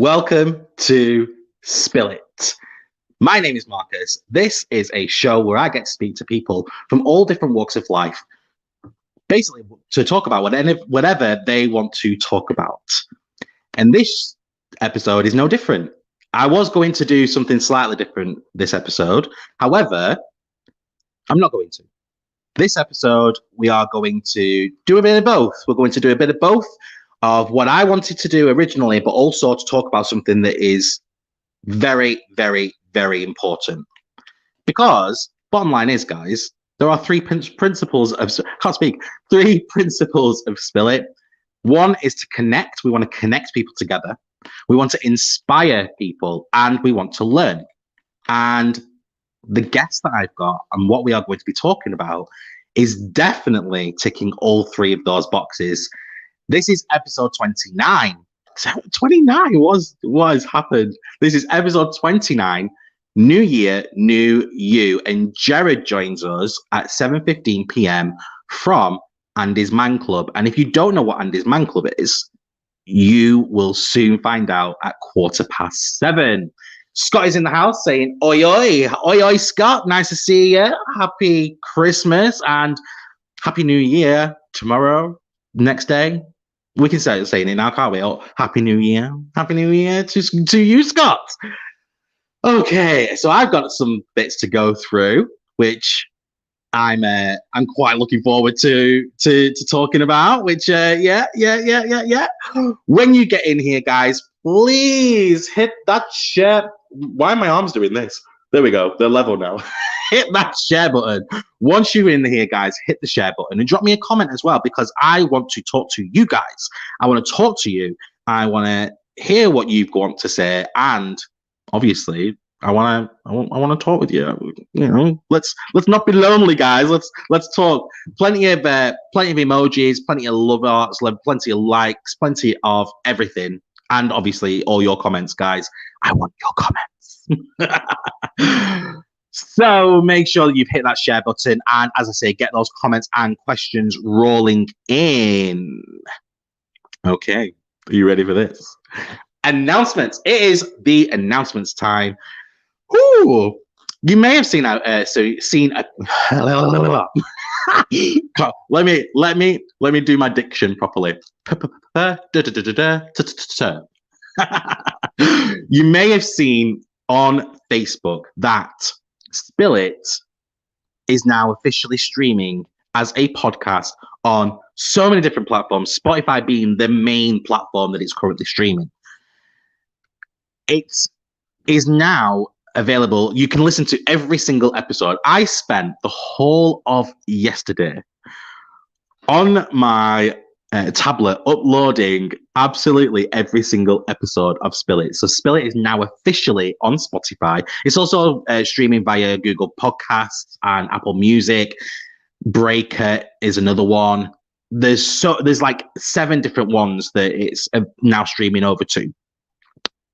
Welcome to Spill It. My name is Marcus. This is a show where I get to speak to people from all different walks of life, basically to talk about whatever they want to talk about. And this episode is no different. I was going to do something slightly different this episode. However, I'm not going to. This episode, we are going to do a bit of both. We're going to do a bit of both of what I wanted to do originally, but also to talk about something that is very, very, very important. Because bottom line is, guys, there are three principles of Spill It. One is to connect. We want to connect people together. We want to inspire people, and we want to learn. And the guest that I've got and what we are going to be talking about is definitely ticking all three of those boxes. This is episode 29. 29 what has happened? This is episode 29. New year, new you. And Gérard joins us at 7:15 p.m. from Andy's Man Club. And if you don't know what Andy's Man Club is, you will soon find out at 7:15. Scott is in the house saying, oi, oi, oi, oi, Scott, nice to see you. Happy Christmas and Happy New Year tomorrow, next day. We can start saying it now, can't we? Oh, Happy New Year. Happy New Year to you, Scott. Okay, so I've got some bits to go through, which I'm quite looking forward to talking about, which, yeah. When you get in here, guys, please hit that share. Why are my arms doing this? There we go. They're level now. Hit that share button. Once you're in here, guys, hit the share button and drop me a comment as well, because I want to talk to you guys. I want to talk to you. I want to hear what you've got to say, and obviously, I want to talk with you. You know, let's not be lonely, guys. Let's talk. Plenty of emojis, plenty of love hearts, plenty of likes, plenty of everything, and obviously all your comments, guys. I want your comments. So make sure that you've hit that share button, and as I say, get those comments and questions rolling in. Okay, are you ready for this? Announcements. It is the announcements time. Ooh, you may have seen let me do my diction properly. You may have seen on Facebook that Spill It is now officially streaming as a podcast on so many different platforms, Spotify being the main platform that it's currently streaming. It is now available. You can listen to every single episode. I spent the whole of yesterday on my tablet uploading absolutely every single episode of Spill It. So Spill It is now officially on Spotify. It's also streaming via Google Podcasts and Apple Music. Breaker is another one. There's like 7 different ones that it's now streaming over to.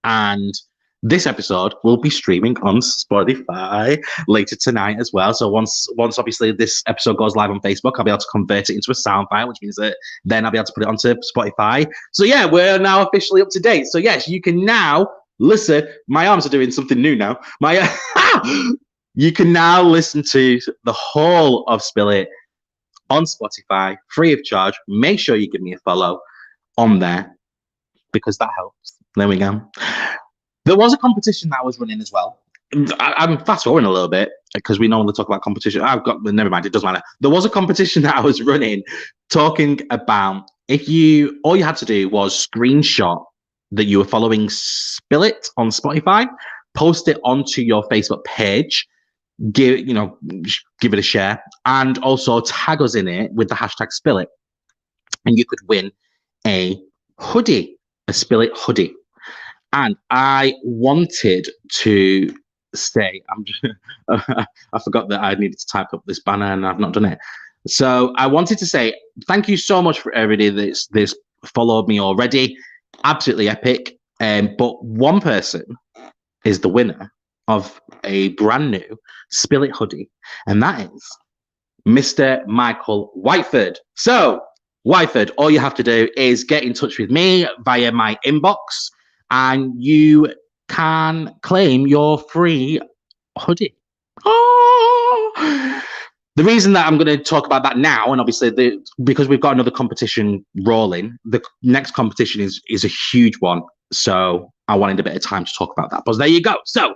And this episode will be streaming on Spotify later tonight as well. So once obviously this episode goes live on Facebook, I'll be able to convert it into a sound file, which means that then I'll be able to put it onto Spotify. So yeah, we're now officially up to date. So yes, you can now listen. My arms are doing something new now. You can now listen to the whole of Spill It on Spotify, free of charge. Make sure you give me a follow on there, because that helps. There we go. There was a competition that I was running as well. I'm fast forwarding a little bit because we normally talk about competition. Never mind, it doesn't matter. There was a competition that I was running talking about all you had to do was screenshot that you were following Spill It on Spotify, post it onto your Facebook page, give it a share, and also tag us in it with the hashtag Spill It. And you could win a hoodie, a Spill It hoodie. And I wanted to say, I forgot that I needed to type up this banner and I've not done it. So I wanted to say thank you so much for everybody that's followed me already. Absolutely epic. But one person is the winner of a brand new Spill It hoodie, and that is Mr. Michael Whiteford. So, Whiteford, all you have to do is get in touch with me via my inbox. and you can claim your free hoodie. Oh! The reason that I'm going to talk about that now, and obviously because we've got another competition rolling, the next competition is a huge one. So I wanted a bit of time to talk about that. But there you go. So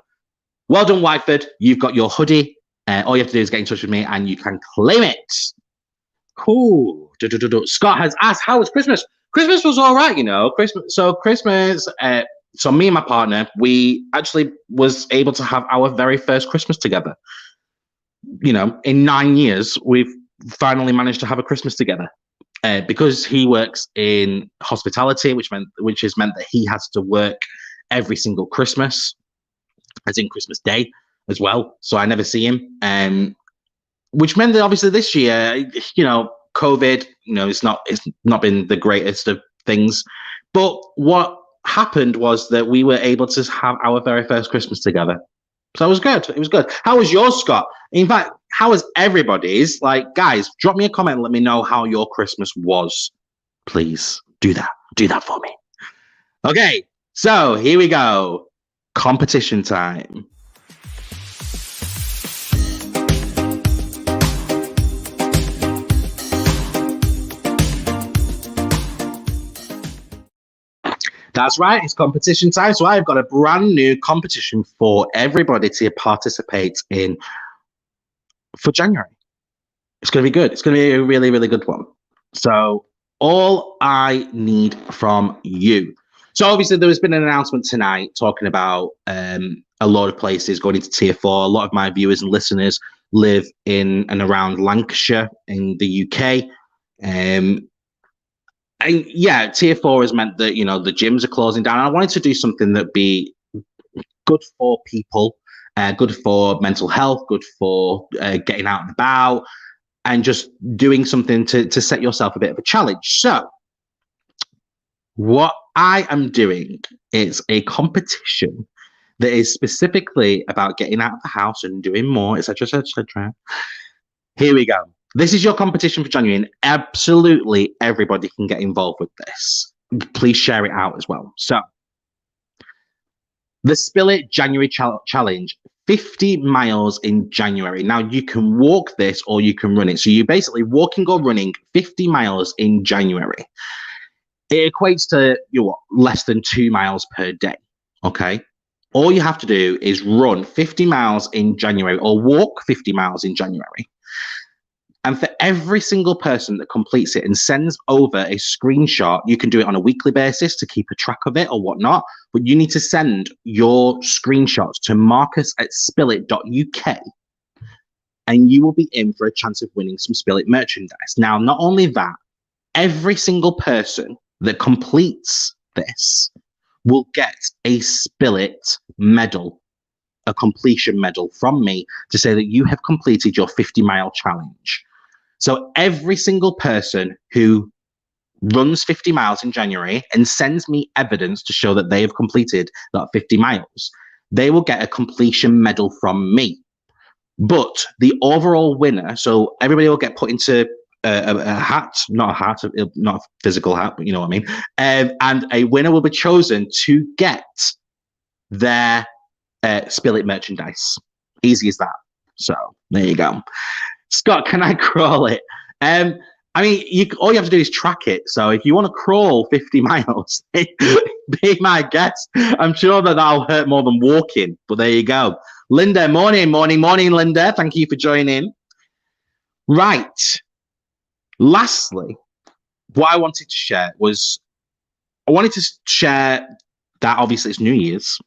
well done, Wyford. You've got your hoodie. All you have to do is get in touch with me and you can claim it. Cool. Scott has asked, how was Christmas? Christmas was all right, Christmas. So me and my partner, we actually was able to have our very first Christmas together. In 9 years, we've finally managed to have a Christmas together. Because he works in hospitality, which has meant that he has to work every single Christmas, as in Christmas Day as well. So I never see him. Which meant that obviously this year, COVID, it's not been the greatest of things. But what happened was that we were able to have our very first Christmas together. So it was good. It was good. How was yours, Scott? In fact, how was everybody's? Like, guys, drop me a comment and let me know how your Christmas was. Please do that. Do that for me. Okay, so here we go. Competition time. That's right, it's competition time. So I've got a brand new competition for everybody to participate in for January. It's going to be good. It's going to be a really, really good one. So all I need from you. So obviously there has been an announcement tonight talking about a lot of places going into tier 4. A lot of my viewers and listeners live in and around Lancashire in the UK. And yeah, tier 4 has meant that, the gyms are closing down. I wanted to do something that be good for people, good for mental health, good for getting out and about, and just doing something to set yourself a bit of a challenge. So what I am doing is a competition that is specifically about getting out of the house and doing more, etc., etc. Here we go. This is your competition for January, and absolutely everybody can get involved with this. Please share it out as well. So, the Spill It January Challenge, 50 miles in January. Now, you can walk this or you can run it. So, you're basically walking or running 50 miles in January. It equates to less than 2 miles per day. Okay. All you have to do is run 50 miles in January or walk 50 miles in January. And for every single person that completes it and sends over a screenshot, you can do it on a weekly basis to keep a track of it or whatnot. But you need to send your screenshots to marcus@spillit.uk. And you will be in for a chance of winning some Spill It merchandise. Now, not only that, every single person that completes this will get a Spill It medal, a completion medal from me to say that you have completed your 50-mile challenge. So every single person who runs 50 miles in January and sends me evidence to show that they have completed that 50 miles, they will get a completion medal from me. But the overall winner, so everybody will get put into a hat, not a physical hat, but you know what I mean. And a winner will be chosen to get their Spill It merchandise. Easy as that. So there you go. Scott, can I crawl it? All you have to do is track it. So if you want to crawl 50 miles, be my guest. I'm sure that'll hurt more than walking, but there you go. Linda, morning, Linda. Thank you for joining. Right. Lastly, what I wanted to share was, that obviously it's New Year's.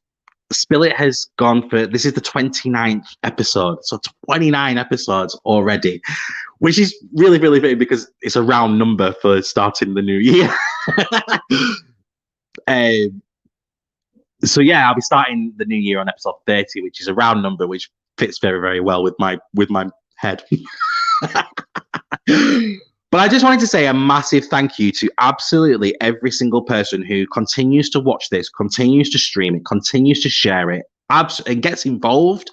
Spill It has gone this is the 29th episode. So 29 episodes already, which is really, really big because it's a round number for starting the new year. So yeah, I'll be starting the new year on episode 30, which is a round number, which fits very, very well with my head. But I just wanted to say a massive thank you to absolutely every single person who continues to watch this, continues to stream it, continues to share it, and gets involved.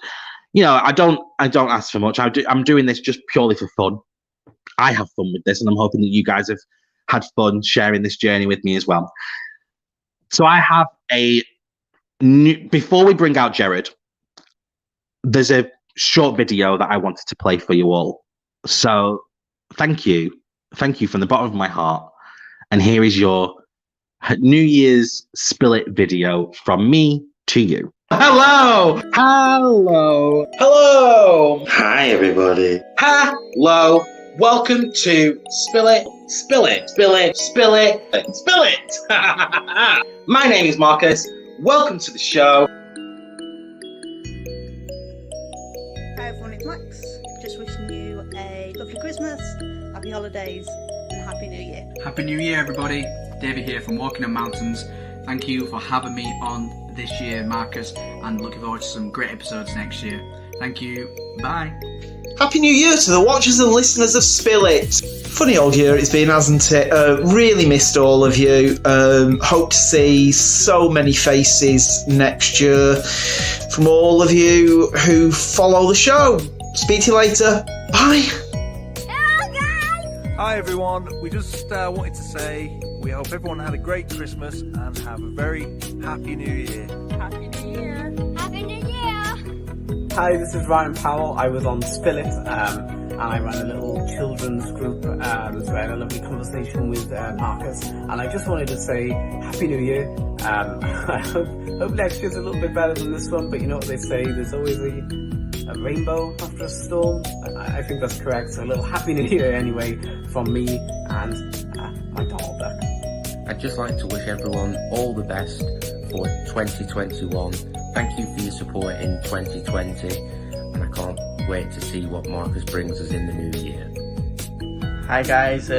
I don't ask for much. I'm doing this just purely for fun. I have fun with this, and I'm hoping that you guys have had fun sharing this journey with me as well. So I have before we bring out Gérard, there's a short video that I wanted to play for you all. So thank you from the bottom of my heart. And here is your New Year's Spill It video from me to you. Hello! Hi, everybody. Hello. Welcome to Spill It. My name is Marcus. Welcome to the show. Hi everyone, it's Max. Just wishing you a lovely Christmas, happy holidays, and happy New Year. Happy New Year, everybody. David here from Walking on Mountains. Thank you for having me on this year, Marcus, and looking forward to some great episodes next year. Thank you. Bye. Happy New Year to the watchers and listeners of Spill It. Funny old year it's been, hasn't it? Really missed all of you. Hope to see so many faces next year from all of you who follow the show. Speak to you later. Bye. Hi everyone, we just wanted to say we hope everyone had a great Christmas and have a very happy New Year. Happy New Year! Happy New Year! Hi, this is Ryan Powell. I was on Spill It, and I ran a little children's group, so I had a lovely conversation with Marcus, and I just wanted to say Happy New Year. I hope next year's a little bit better than this one, but you know what they say, there's always a rainbow after a storm. I think that's correct, so a little Happy New Year anyway from me and my doll duck. I'd just like to wish everyone all the best for 2021. Thank you for your support in 2020, and I can't wait to see what Marcus brings us in the new year. Hi guys,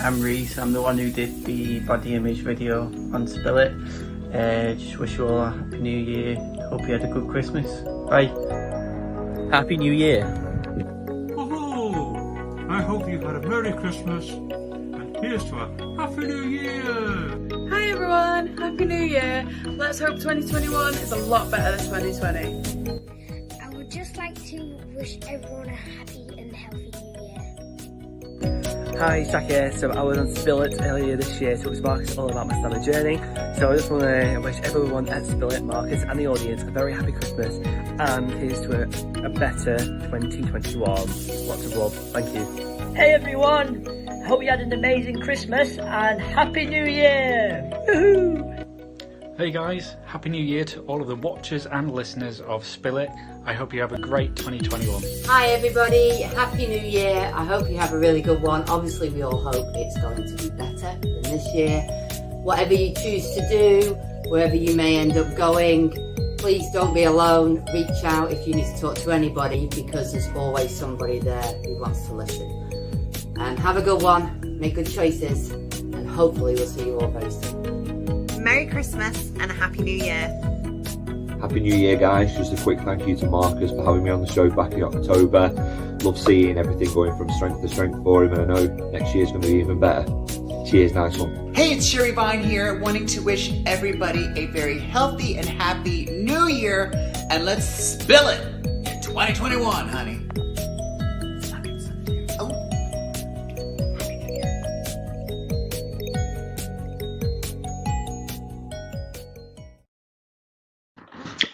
I'm Reese. I'm the one who did the body image video on Spill It. Just wish you all a happy new year. Hope you had a good Christmas. Bye. Happy New Year. Oh, I hope you've had a Merry Christmas, and here's to a Happy New Year. Hi everyone, Happy New Year. Let's hope 2021 is a lot better than 2020. I would just like to wish everyone a happy and healthy New Year. Hi, it's Jack here. So I was on Spill It earlier this year, so it was Marcus all about my summer journey. So I just want to wish everyone at Spill It, Marcus and the audience, a very happy Christmas, and here's to a better 2021. Lots of love. Thank you. Hey everyone, hope you had an amazing Christmas and Happy New Year! Woohoo! Hey guys, Happy New Year to all of the watchers and listeners of Spill It. I hope you have a great 2021. Hi everybody, Happy New Year. I hope you have a really good one. Obviously we all hope it's going to be better than this year. Whatever you choose to do, wherever you may end up going, please don't be alone. Reach out if you need to talk to anybody, because there's always somebody there who wants to listen. Have a good one, make good choices, and hopefully we'll see you all very soon. Merry Christmas and a Happy New Year. Happy New Year, guys. Just a quick thank you to Marcus for having me on the show back in October. Love seeing everything going from strength to strength for him, and I know next year's going to be even better. Cheers, nice one. Hey, it's Sherry Vine here, wanting to wish everybody a very healthy and happy New Year, and let's spill it in 2021, honey.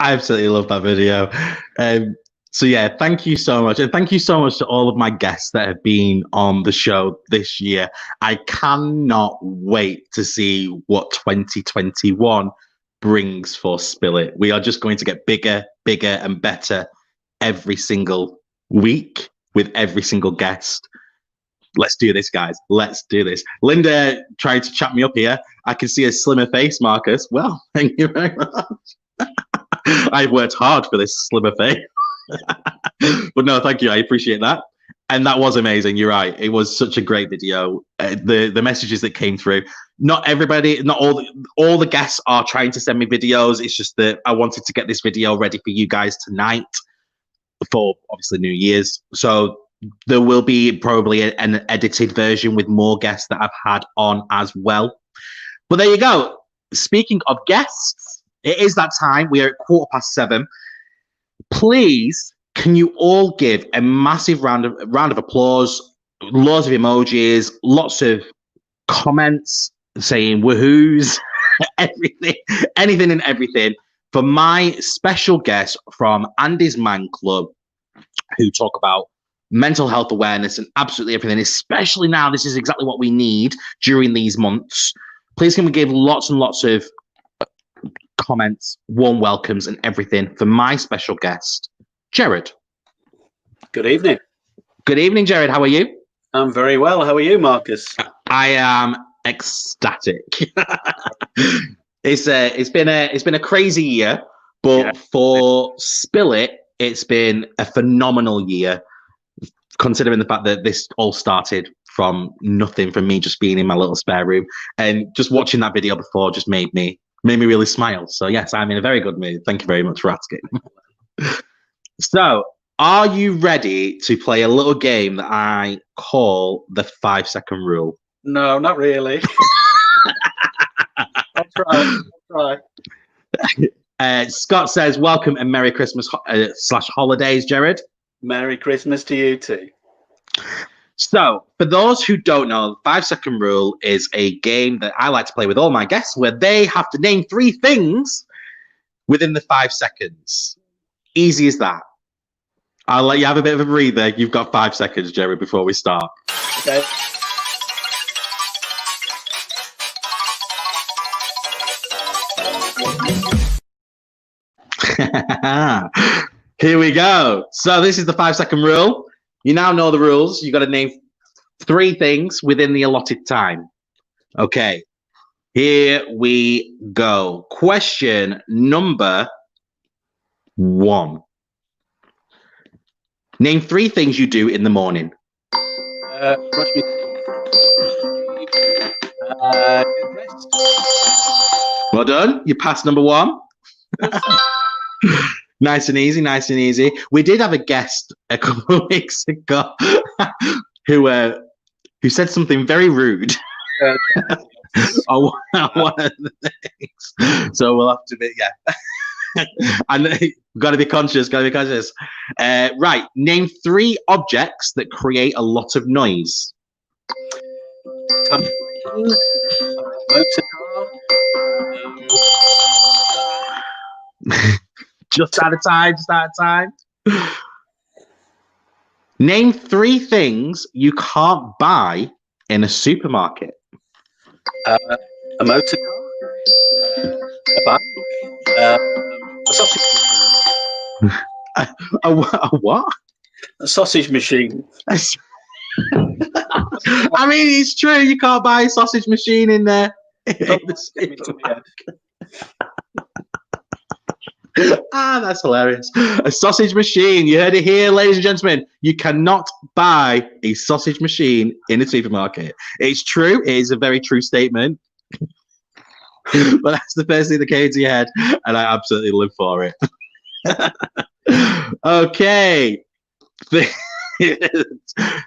I absolutely love that video. So yeah, thank you so much. And thank you so much to all of my guests that have been on the show this year. I cannot wait to see what 2021 brings for Spill It. We are just going to get bigger, and better every single week with every single guest. Let's do this, guys. Let's do this. Linda tried to chat me up here. I can see a slimmer face, Marcus. Well, thank you very much. I've worked hard for this slimmer face. But no, thank you. I appreciate that. And that was amazing. You're right. It was such a great video. The messages that came through. Not everybody, not all the guests are trying to send me videos. It's just that I wanted to get this video ready for you guys tonight for obviously New Year's. So there will be probably an edited version with more guests that I've had on as well. But there you go. Speaking of guests, it is that time. We are at 7:15. Please, can you all give a massive round of applause, lots of emojis, lots of comments saying woohoos, everything, anything and everything for my special guest from Andy's Man Club, who talk about mental health awareness and absolutely everything, especially now. This is exactly what we need during these months. Please can we give lots and lots of comments, warm welcomes and everything for my special guest, Gérard. Good evening. Good evening, Gérard. How are you? I'm very well. How are you, Marcus? I am ecstatic. It's been a crazy year, but for Spill It, it's been a phenomenal year, considering the fact that this all started from nothing, from me just being in my little spare room, and just watching that video before just made me really smile. So yes, I'm in a very good mood. Thank you very much for asking. So, are you ready to play a little game that I call the 5-second rule? No, not really. I'll try. Scott says, welcome and Merry Christmas / holidays, Gérard. Merry Christmas to you too. So, for those who don't know, the 5-second rule is a game that I like to play with all my guests where they have to name 3 things within the 5 seconds. Easy as that. I'll let you have a bit of a breather. You've got 5 seconds, Gérard, before we start. Okay. Here we go. So this is the 5-second rule. You now know the rules. You got to name 3 things within the allotted time. Okay. Here we go. Question number 1. Name 3 things you do in the morning. Brush me. Well done. You passed number 1. Nice and easy, nice and easy. We did have a guest a couple of weeks ago who said something very rude on one of the things. So we'll have to be, yeah. And we've got to be conscious, right, name 3 objects that create a lot of noise. Just out of time. Name 3 things you can't buy in a supermarket. A motor car, a bike, a sausage machine. A what? A sausage machine. I mean, it's true. You can't buy a sausage machine in there. That's hilarious. A sausage machine. You heard it here, ladies and gentlemen. You cannot buy a sausage machine in a supermarket. It's true. It is a very true statement. But that's the first thing that came to your head, and I absolutely live for it. Okay.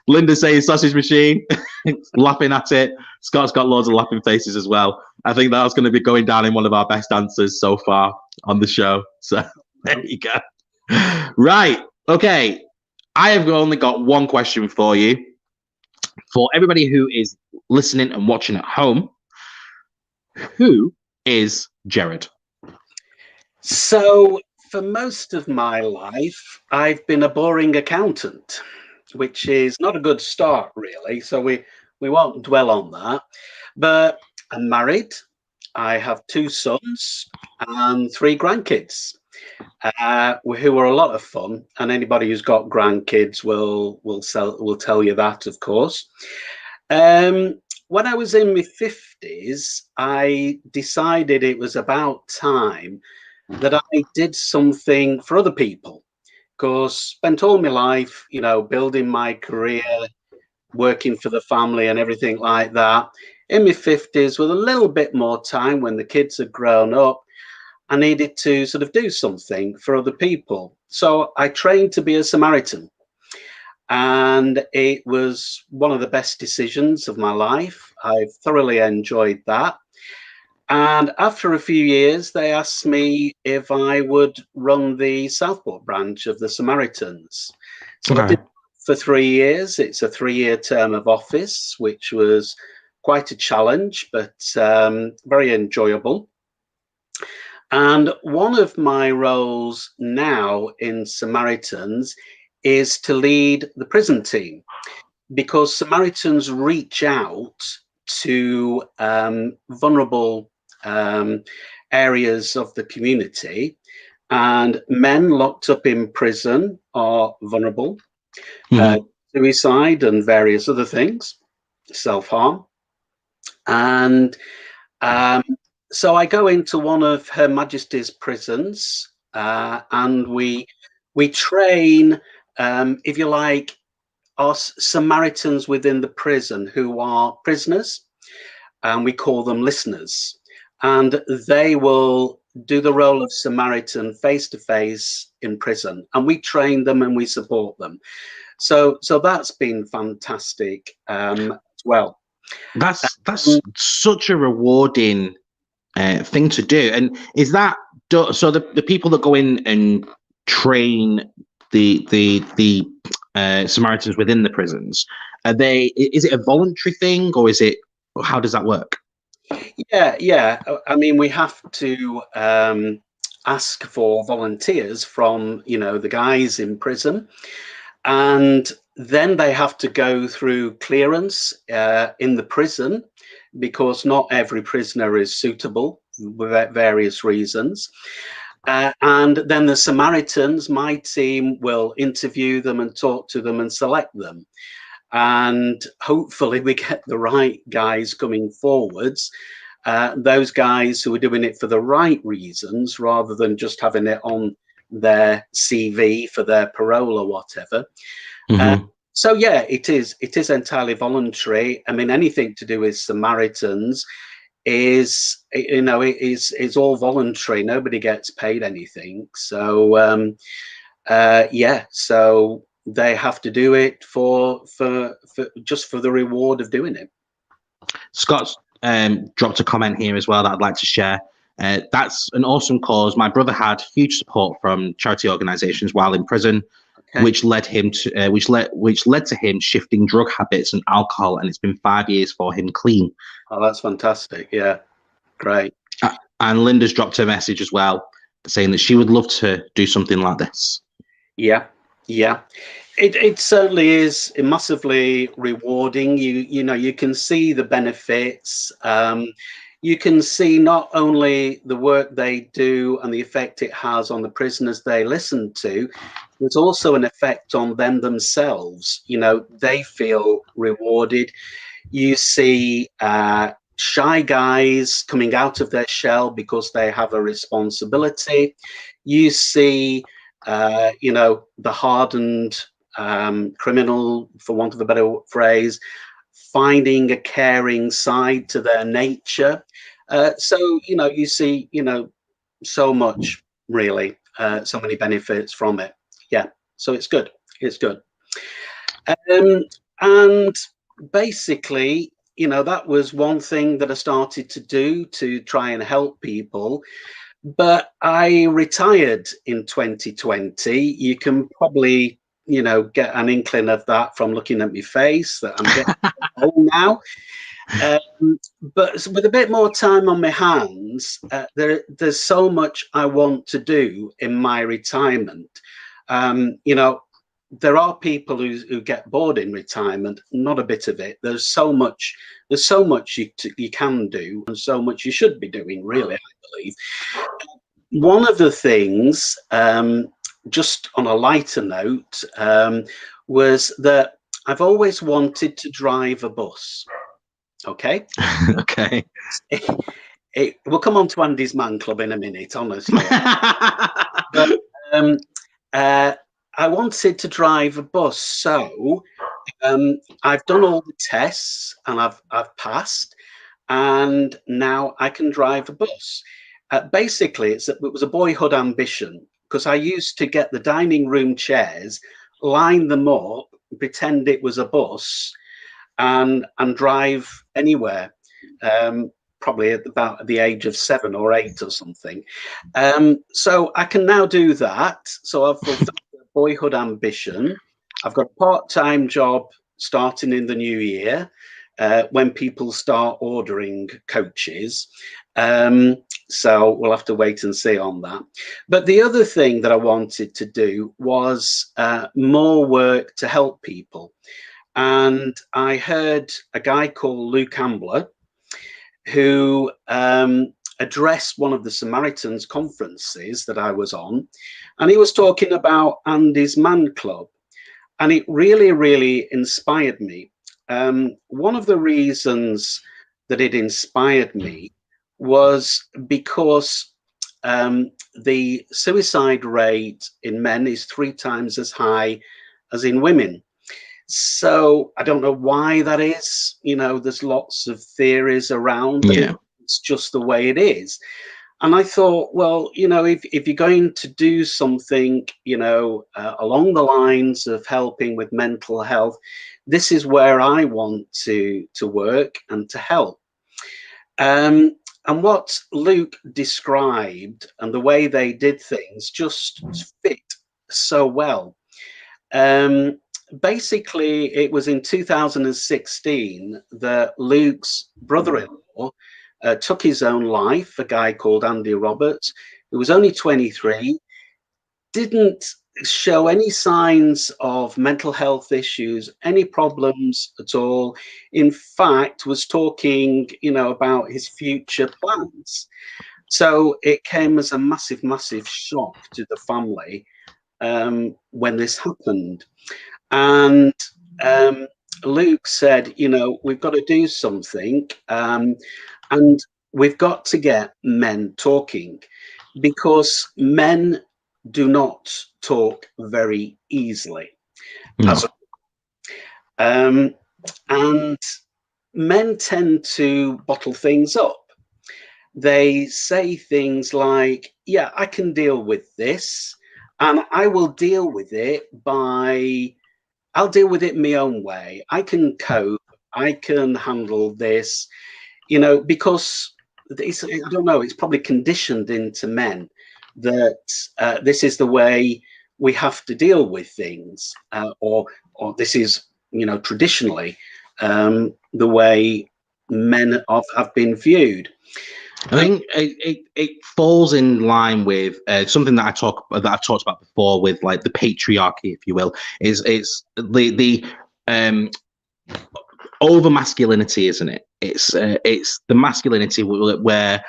Linda saying sausage machine, laughing at it. Scott's got loads of laughing faces as well. I think that's going to be going down in one of our best answers so far on the show. So there you go. Right. Okay. I have only got one question for you. For everybody who is listening and watching at home, who is Gérard? So, for most of my life, I've been a boring accountant, which is not a good start, really. So we won't dwell on that. But I'm married. I have 2 sons and 3 grandkids, who are a lot of fun. And anybody who's got grandkids will tell you that, of course. When I was in my 50s, I decided it was about time that I did something for other people, because spent all my life, building my career, working for the family and everything like that. In my 50s, with a little bit more time when the kids had grown up, I needed to sort of do something for other people. So I trained to be a Samaritan. And it was one of the best decisions of my life. I've thoroughly enjoyed that. And after a few years, they asked me if I would run the Southport branch of the Samaritans. So I did for 3 years. It's a 3-year term of office, which was quite a challenge, but very enjoyable. And one of my roles now in Samaritans is to lead the prison team, because Samaritans reach out to vulnerable areas of the community, and men locked up in prison are vulnerable, suicide and various other things, self-harm. And so I go into one of Her Majesty's prisons, and we train, if you like, our Samaritans within the prison who are prisoners, and we call them listeners, and they will do the role of Samaritan face to face in prison, and we train them and we support them. So that's been fantastic as well. That's such a rewarding thing to do. And is that so? The people that go in and train the Samaritans within the prisons, is it a voluntary thing, or how does that work? Yeah. I mean, we have to ask for volunteers from the guys in prison, and then they have to go through clearance in the prison, because not every prisoner is suitable for various reasons. And then the Samaritans, my team, will interview them and talk to them and select them. And hopefully we get the right guys coming forwards, those guys who are doing it for the right reasons, rather than just having it on their CV for their parole or whatever. So yeah, it is entirely voluntary. I mean, anything to do with Samaritans is all voluntary. Nobody gets paid anything. So so they have to do it for just for the reward of doing it. Scott's dropped a comment here as well that I'd like to share. That's an awesome cause. My brother had huge support from charity organizations while in prison, which led him to which led to him shifting drug habits and alcohol, and it's been 5 years for him clean. Oh, that's fantastic. Yeah, great. And Linda's dropped a message as well, saying that she would love to do something like this. Yeah. It certainly is massively rewarding. You can see the benefits. You can see not only the work they do and the effect it has on the prisoners they listen to, there's also an effect on them themselves. They feel rewarded. You see shy guys coming out of their shell because they have a responsibility. You see the hardened criminal, for want of a better phrase, finding a caring side to their nature. So you see so much, really, so many benefits from it. Yeah, so it's good. And basically, that was one thing that I started to do to try and help people. But I retired in 2020. You can probably, get an inkling of that from looking at my face, that I'm getting old now. But with a bit more time on my hands, there's so much I want to do in my retirement. There are people who get bored in retirement. Not a bit of it. There's so much you can do, and so much you should be doing, really, I believe. One of the things, just on a lighter note, was that I've always wanted to drive a bus. Okay. Okay. We'll come on to Andy's Man Club in a minute, honestly. But, I wanted to drive a bus, so I've done all the tests and I've passed, and now I can drive a bus. Basically, it was a boyhood ambition, because I used to get the dining room chairs, line them up, pretend it was a bus, and drive anywhere. Probably at about the age of 7 or 8 or something. So I can now do that. So I've fulfilled a boyhood ambition. I've got a part-time job starting in the new year. when people start ordering coaches. So we'll have to wait and see on that. But the other thing that I wanted to do was more work to help people. And I heard a guy called Luke Ambler, who addressed one of the Samaritans conferences that I was on, and he was talking about Andy's Man Club, and it really, really inspired me. One of the reasons that it inspired me was because the suicide rate in men is 3 times as high as in women. So I don't know why that is. You know, there's lots of theories around. Yeah. It's just the way it is. And I thought, well, you know, if you're going to do something, you know, along the lines of helping with mental health, this is where I want to work and to help. And what Luke described and the way they did things just fit so well. Basically, it was in 2016 that Luke's brother-in-law took his own life, a guy called Andy Roberts, who was only 23, didn't show any signs of mental health issues, any problems at all. In fact, was talking, you know, about his future plans. So it came as a massive, massive shock to the family when this happened. And Luke said, you know, we've got to do something, and we've got to get men talking, because men do not talk very easily. No. And men tend to bottle things up. They say things like, yeah, I can deal with this, and I will deal with it I'll deal with it my own way. I can cope. I can handle this, you know, because it's, I don't know, it's probably conditioned into men that this is the way we have to deal with things, or this is, you know, traditionally the way men have been viewed. I think it falls in line with something that I've talked about before, with like the patriarchy, if you will, is the over masculinity, isn't it? It's the masculinity where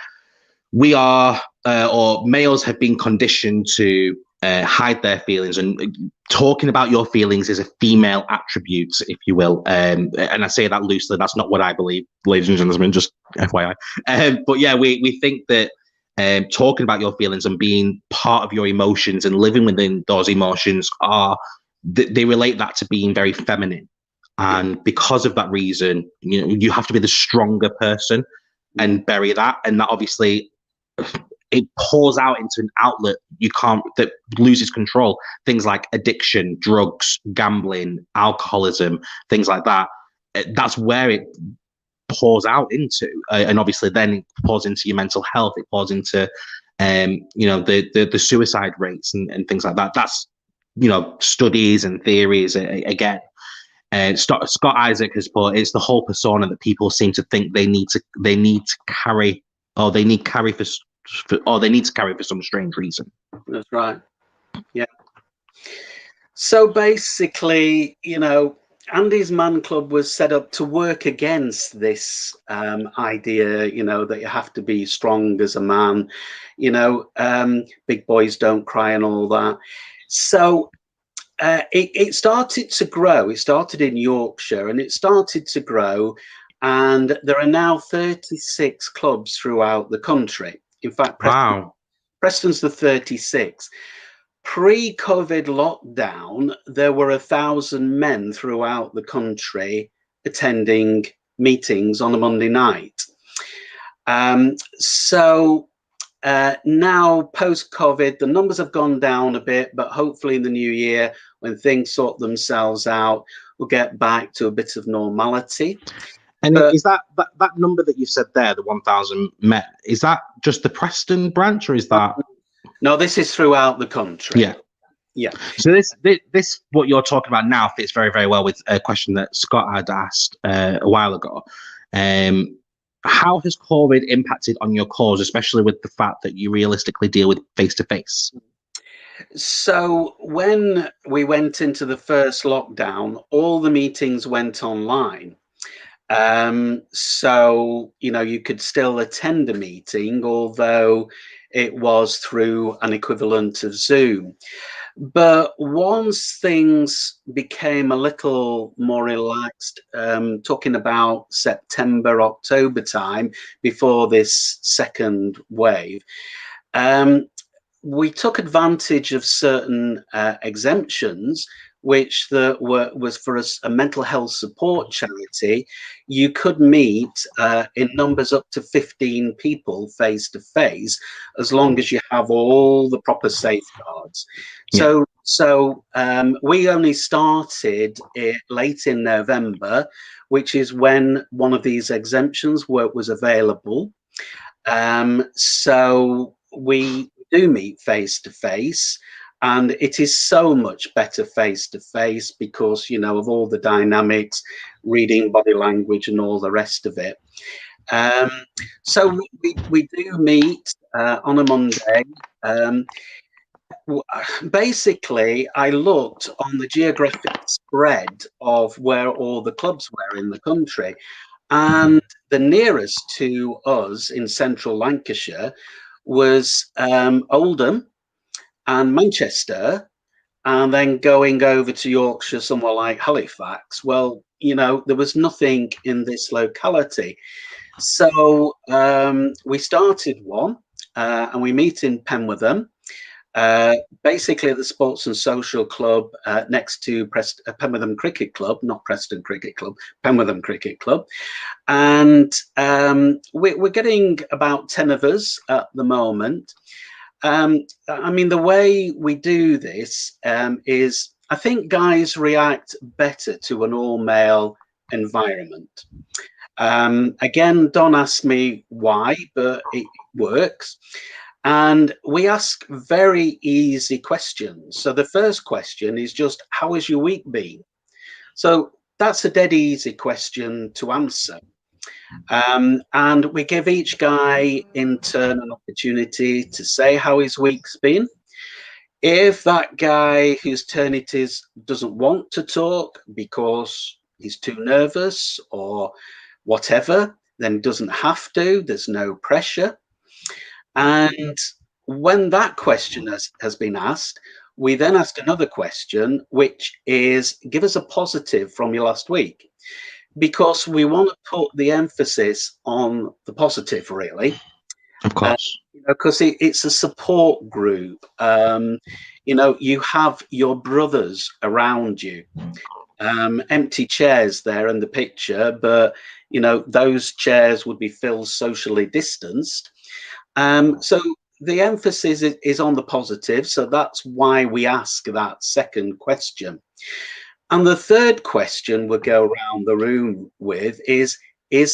we are, or males have been conditioned to hide their feelings, and talking about your feelings is a female attribute, if you will. And I say that loosely. That's not what I believe, ladies and gentlemen, just FYI. But yeah, we think that talking about your feelings and being part of your emotions and living within those emotions they relate that to being very feminine. And because of that reason, you know, you have to be the stronger person and bury that. And that obviously it pours out into an outlet that loses control. Things like addiction, drugs, gambling, alcoholism, things like that. That's where it pours out into, and obviously then it pours into your mental health. It pours into, you know, the suicide rates and things like that. That's, you know, studies and theories again. Scott Isaac has put, it's the whole persona that people seem to think they need to carry, or they need to carry for some strange reason. That's right. Yeah. So basically, you know, Andy's Man Club was set up to work against this idea, you know, that you have to be strong as a man, you know, big boys don't cry and all that. So it started to grow. It started in Yorkshire, and it started to grow, and there are now 36 clubs throughout the country. In fact, Preston's the 36th. Pre-COVID lockdown, there were 1,000 men throughout the country attending meetings on a Monday night. So now, post-COVID, the numbers have gone down a bit, but hopefully in the new year, when things sort themselves out, we'll get back to a bit of normality. And is that number that you said there, the 1,000 men, is that just the Preston branch, or is that? No, this is throughout the country. Yeah. Yeah. So this what you're talking about now fits very, very well with a question that Scott had asked a while ago. How has COVID impacted on your cause, especially with the fact that you realistically deal with face to face? So when we went into the first lockdown, all the meetings went online. So, you could still attend a meeting, although it was through an equivalent of Zoom. But once things became a little more relaxed, talking about September, October time, before this second wave, we took advantage of certain exemptions, which was for a mental health support charity. You could meet in numbers up to 15 people face to face, as long as you have all the proper safeguards. Yeah. So we only started it late in November, which is when one of these exemptions was available. So we do meet face to face, and it is so much better face to face because of all the dynamics, reading body language and all the rest of it. So we do meet on a Monday. Basically, I looked on the geographic spread of where all the clubs were in the country, and the nearest to us in central Lancashire was Oldham and Manchester, and then going over to Yorkshire, somewhere like Halifax. Well, there was nothing in this locality. So we started one, and we meet in Penwitham, basically at the Sports and Social Club next to Penwitham Cricket Club, not Preston Cricket Club, Penwitham Cricket Club. And we're getting about 10 of us at the moment. I mean, the way we do this is, I think guys react better to an all-male environment. Again, don't ask me why, but it works. And we ask very easy questions. So the first question is just, how has your week been? So that's a dead easy question to answer. And we give each guy in turn an opportunity to say how his week's been. If that guy whose turn it is doesn't want to talk because he's too nervous or whatever, then doesn't have to. There's no pressure. And when that question has been asked, we then ask another question, which is, give us a positive from your last week. Because we want to put the emphasis on the positive, really. Of course. Because it's a support group. You have your brothers around you. Empty chairs there in the picture, but those chairs would be filled socially distanced. So the emphasis is on the positive. So that's why we ask that second question. And the third question we'll go around the room with is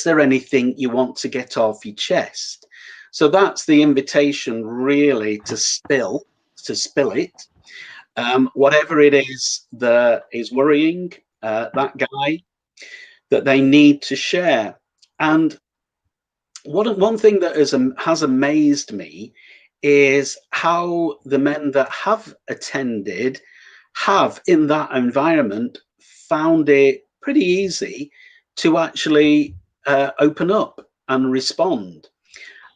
there anything you want to get off your chest? So that's the invitation really to spill it. Whatever it is that is worrying that guy, that they need to share. And one thing that has amazed me is how the men that have attended have in that environment found it pretty easy to actually open up and respond.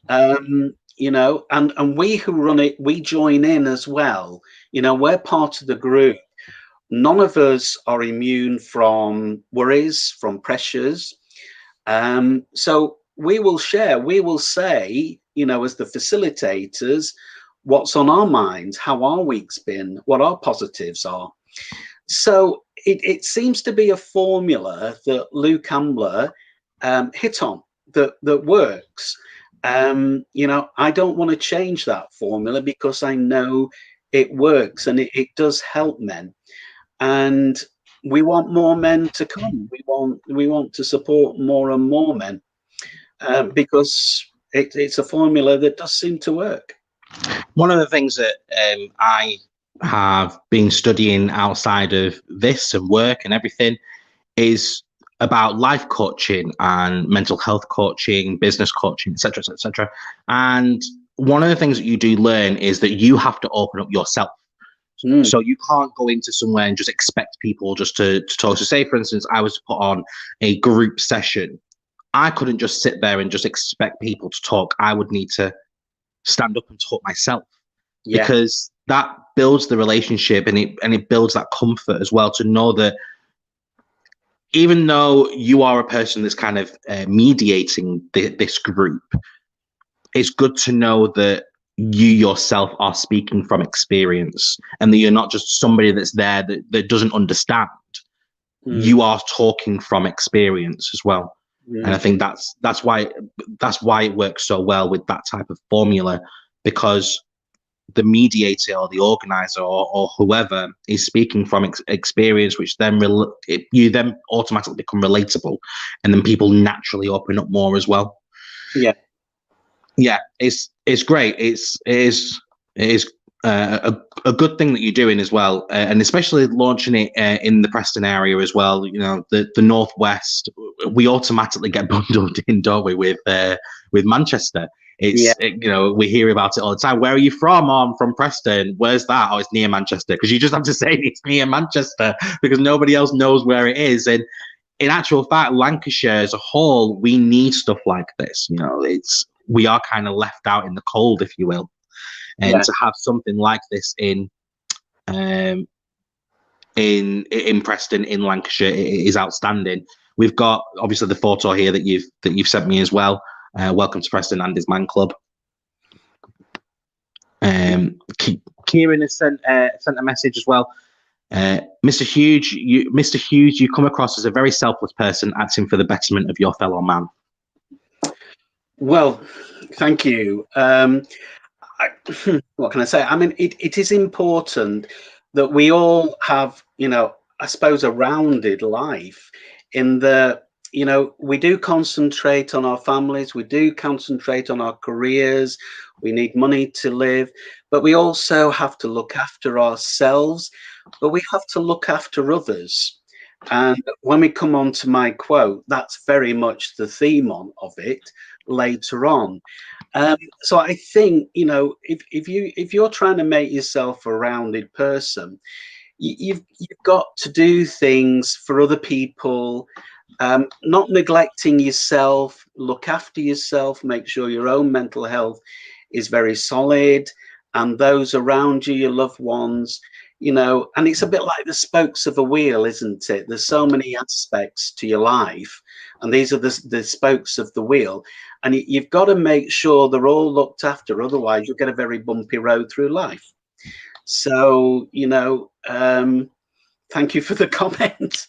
And we who run it, we join in as well. We're part of the group. None of us are immune from worries, from pressures. So we will share, we will say, as the facilitators, what's on our minds, how our week's been, what our positives are. So it seems to be a formula that Luke Ambler hit on that works. I don't want to change that formula because I know it works and it does help men. And we want more men to come. We want to support more and more men because it's a formula that does seem to work. One of the things that I have been studying outside of this and work and everything is about life coaching and mental health coaching, business coaching, etc., etc. And one of the things that you do learn is that you have to open up yourself. So you can't go into somewhere and just expect people just to talk. So say, for instance, I was to put on a group session. I couldn't just sit there and just expect people to talk. I would need to stand up and talk myself, because that builds the relationship, and it builds that comfort as well, to know that even though you are a person that's kind of mediating this group, it's good to know that you yourself are speaking from experience, and that you're not just somebody that's there that doesn't understand. You are talking from experience as well. And I think that's why it works so well with that type of formula, because the mediator or the organizer or whoever is speaking from experience, which then you then automatically become relatable, and then people naturally open up more as well. It's great. It is a good thing that you're doing as well, and especially launching it in the Preston area as well. You know, the Northwest, we automatically get bundled in, don't we, with Manchester. You know, we hear about it all the time. Where are you from? Oh, I'm from Preston. Where's that? Oh, it's near Manchester. Because you just have to say it's near Manchester, because nobody else knows where it is. And in actual fact, Lancashire as a whole, we need stuff like this. You know, we are kind of left out in the cold, if you will. And to have something like this in Preston, in Lancashire, is outstanding. We've got obviously the photo here that you've sent me as well. Welcome to Preston, Andy's Man Club. Kieran has sent a message as well. Mr. Hughes, you come across as a very selfless person, acting for the betterment of your fellow man. Well, thank you. What can I say? I mean, it is important that we all have, you know, I suppose, a rounded life, in the, you know, we do concentrate on our families, we do concentrate on our careers, we need money to live, but we also have to look after ourselves, but we have to look after others. And when we come on to my quote, that's very much the theme of it later on. So I think, you know, if you're trying to make yourself a rounded person, you've got to do things for other people, not neglecting yourself. Look after yourself, make sure your own mental health is very solid, and those around you, your loved ones, you know. And it's a bit like the spokes of a wheel, isn't it? There's so many aspects to your life, and these are the spokes of the wheel, and you've got to make sure they're all looked after, otherwise you'll get a very bumpy road through life. So, you know, thank you for the comment.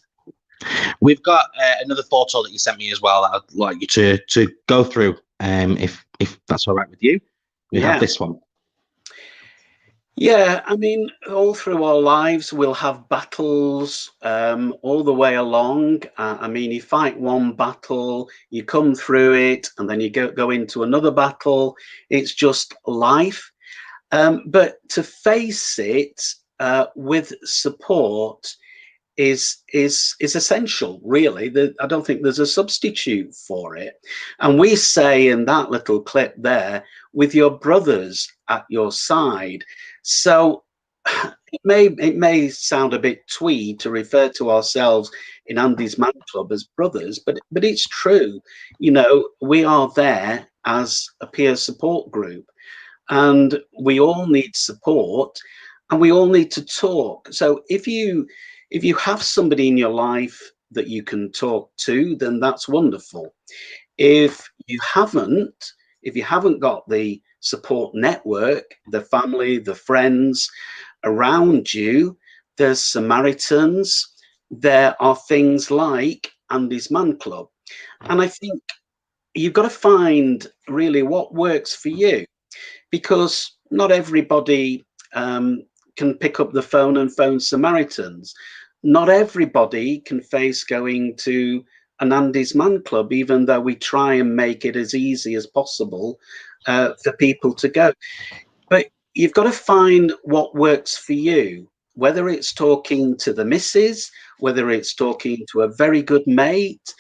We've got another photo that you sent me as well that I'd like you to go through, if that's all right with you. We have this one. Yeah, I mean, all through our lives, we'll have battles all the way along. I mean, you fight one battle, you come through it, and then you go into another battle. It's just life. But to face it with support is essential, really. I don't think there's a substitute for it. And we say in that little clip there, with your brothers at your side. So it may sound a bit twee to refer to ourselves in Andy's Man Club as brothers, but it's true. You know, we are there as a peer support group, and we all need support, and we all need to talk. So if you have somebody in your life that you can talk to, then that's wonderful. If you haven't got the support network, the family, the friends around you, there's Samaritans, there are things like Andy's Man Club. And I think you've got to find really what works for you, because not everybody can pick up the phone and phone Samaritans. Not everybody can face going to an Andy's Man Club, even though we try and make it as easy as possible for people to go. But you've got to find what works for you, whether it's talking to the missus, whether it's talking to a very good mate,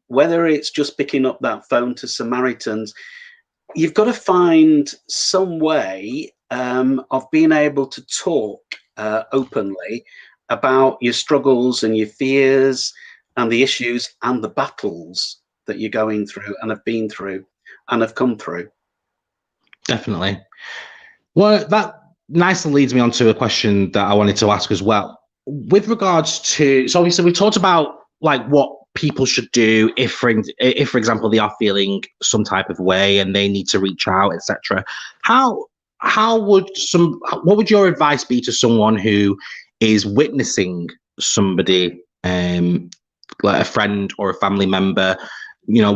whether it's just picking up that phone to Samaritans. You've got to find some way of being able to talk openly about your struggles and your fears and the issues and the battles that you're going through and have been through and have come through. Definitely. Well, that nicely leads me on to a question that I wanted to ask as well. With regards to, so obviously we talked about like what people should do if for example, they are feeling some type of way and they need to reach out, etc. What would your advice be to someone who is witnessing somebody, like a friend or a family member? You know,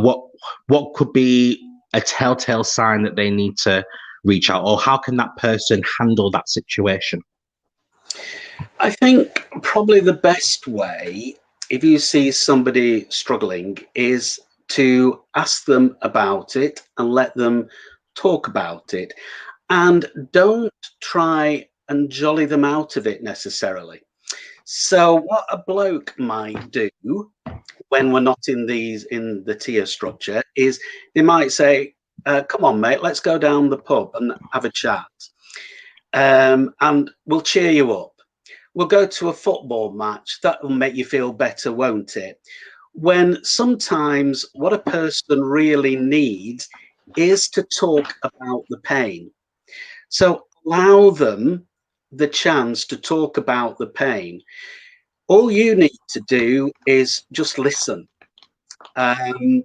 what could be a telltale sign that they need to reach out, or how can that person handle that situation? I think probably the best way, if you see somebody struggling, is to ask them about it and let them talk about it. And don't try and jolly them out of it necessarily. So what a bloke might do when we're not in the tier structure is they might say, come on, mate, let's go down the pub and have a chat. And we'll cheer you up. We'll go to a football match. That will make you feel better, won't it? When sometimes what a person really needs is to talk about the pain. So allow them the chance to talk about the pain. All you need to do is just listen, and